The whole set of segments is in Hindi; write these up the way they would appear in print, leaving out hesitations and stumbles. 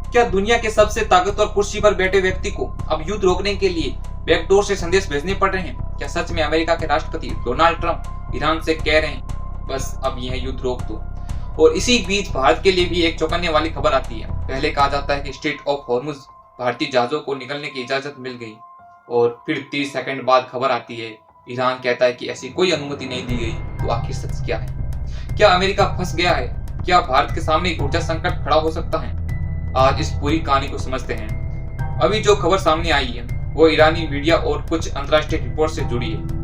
क्या दुनिया के सबसे ताकतवर कुर्सी पर बैठे व्यक्ति को अब युद्ध रोकने के लिए बैकडोर से संदेश भेजने पड़ रहे हैं? क्या सच में अमेरिका के राष्ट्रपति डोनाल्ड ट्रंप ईरान से कह रहे हैं बस अब यह युद्ध रोक दो? और इसी बीच भारत के लिए भी एक चौंकाने वाली खबर आती है। पहले कहा जाता है कि स्ट्रेट ऑफ हॉर्मुज भारतीय जहाजों को निकलने की इजाजत मिल गई, और फिर 30 सेकंड बाद खबर आती है ईरान कहता है कि ऐसी कोई अनुमति नहीं दी गई। तो आखिर सच क्या है? क्या अमेरिका फंस गया है? क्या भारत के सामने ऊर्जा संकट खड़ा हो सकता है? आज इस पूरी कहानी को समझते हैं। अभी जो खबर सामने आई है वो ईरानी मीडिया और कुछ अंतर्राष्ट्रीय रिपोर्ट से जुड़ी है।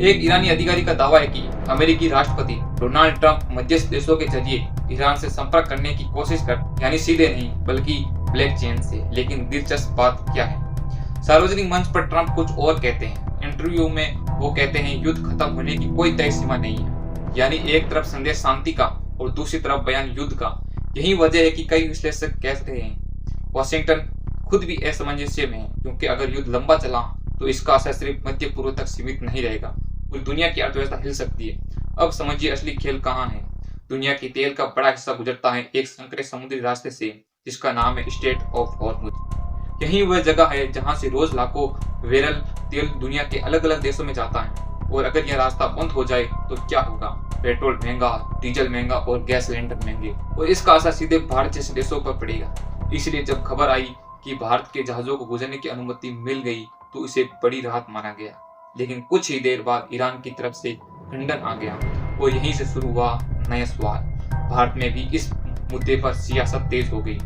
एक ईरानी अधिकारी का दावा है कि अमेरिकी राष्ट्रपति डोनाल्ड ट्रंप मध्यस्थ देशों के जरिए ईरान से संपर्क करने की कोशिश कर, यानी सीधे नहीं बल्कि ब्लैक चेन से। लेकिन दिलचस्प बात क्या है, सार्वजनिक मंच पर ट्रंप कुछ और कहते हैं। इंटरव्यू में वो कहते हैं युद्ध खत्म होने की कोई तय सीमा नहीं है, यानी एक तरफ संदेश शांति का और दूसरी तरफ बयान युद्ध का। यही वजह है कि कई विश्लेषक कहते हैं वाशिंगटन खुद भी असमंजस्य में है, क्योंकि अगर युद्ध लंबा चला तो इसका असर सिर्फ मध्य पूर्व तक सीमित नहीं रहेगा, पूरी दुनिया की अर्थव्यवस्था हिल सकती है। अब समझिए असली खेल कहाँ है। दुनिया की तेल का बड़ा हिस्सा गुजरता है एक संकरे समुद्री रास्ते से जिसका नाम है स्ट्रेट ऑफ हॉर्मुज। यही वह जगह है जहाँ से रोज लाखों बैरल तेल दुनिया के अलग अलग देशों में जाता है, और अगर यह रास्ता बंद हो जाए तो क्या होगा? पेट्रोल महंगा, डीजल महंगा और गैस सिलेंडर महंगे, और इसका असर सीधे भारत जैसे देशों पर पड़ेगा। इसलिए जब खबर आई कि भारत के जहाजों को गुजरने की अनुमति मिल गई तो इसे बड़ी राहत माना गया। लेकिन कुछ ही देर बाद ईरान की तरफ से खंडन आ गया, और यहीं से शुरू हुआ नया सवाल। भारत में भी इस मुद्दे पर सियासत तेज हो गई।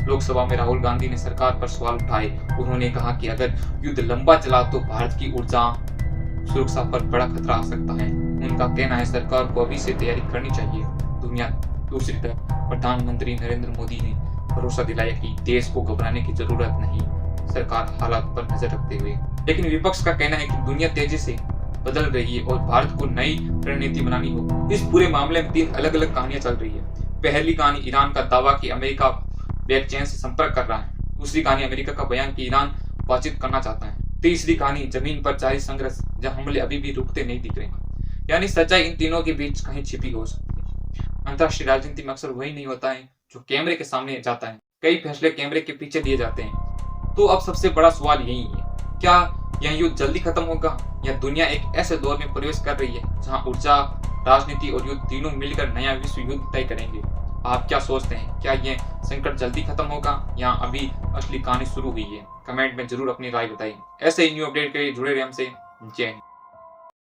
लोकसभा में राहुल गांधी ने सरकार पर सवाल उठाए। उन्होंने कहा कि अगर युद्ध लंबा चला तो भारत की ऊर्जा सुरक्षा पर बड़ा खतरा आ सकता है। उनका कहना है सरकार को अभी से तैयारी करनी चाहिए। दूसरी तरफ प्रधानमंत्री नरेंद्र मोदी ने भरोसा दिलाया कि देश को घबराने की जरूरत नहीं, सरकार हालात पर नजर रखते हुए। लेकिन विपक्ष का कहना है कि दुनिया तेजी से बदल रही है और भारत को नई रणनीति बनानी होगी। इस पूरे मामले में 3 अलग अलग कहानियां चल रही है। पहली कहानी ईरान का दावा कि अमेरिका बैक चैन से संपर्क कर रहा है। दूसरी कहानी अमेरिका का बयान कि ईरान बातचीत करना चाहता है। तीसरी कहानी जमीन पर जारी संघर्ष जहां हमले अभी भी रुकते नहीं दिख रहे, यानी सच्चाई इन तीनों के बीच कहीं छिपी हो सकती है। अंतर्राष्ट्रीय राजनीति में अक्सर वही नहीं होता है जो कैमरे के सामने जाता है, कई फैसले कैमरे के पीछे लिए जाते हैं। तो अब सबसे बड़ा सवाल यही है, क्या यह युद्ध जल्दी खत्म होगा या दुनिया एक ऐसे दौर में प्रवेश कर रही है जहां ऊर्जा, राजनीति और युद्ध तीनों मिलकर नया विश्व युद्ध तय करेंगे? आप क्या सोचते हैं, क्या यह संकट जल्दी खत्म होगा या अभी असली कहानी शुरू हुई है? कमेंट में जरूर अपनी राय बताइए। ऐसे ही न्यू अपडेट के लिए जुड़े रहिए हमसे। जय हिंद।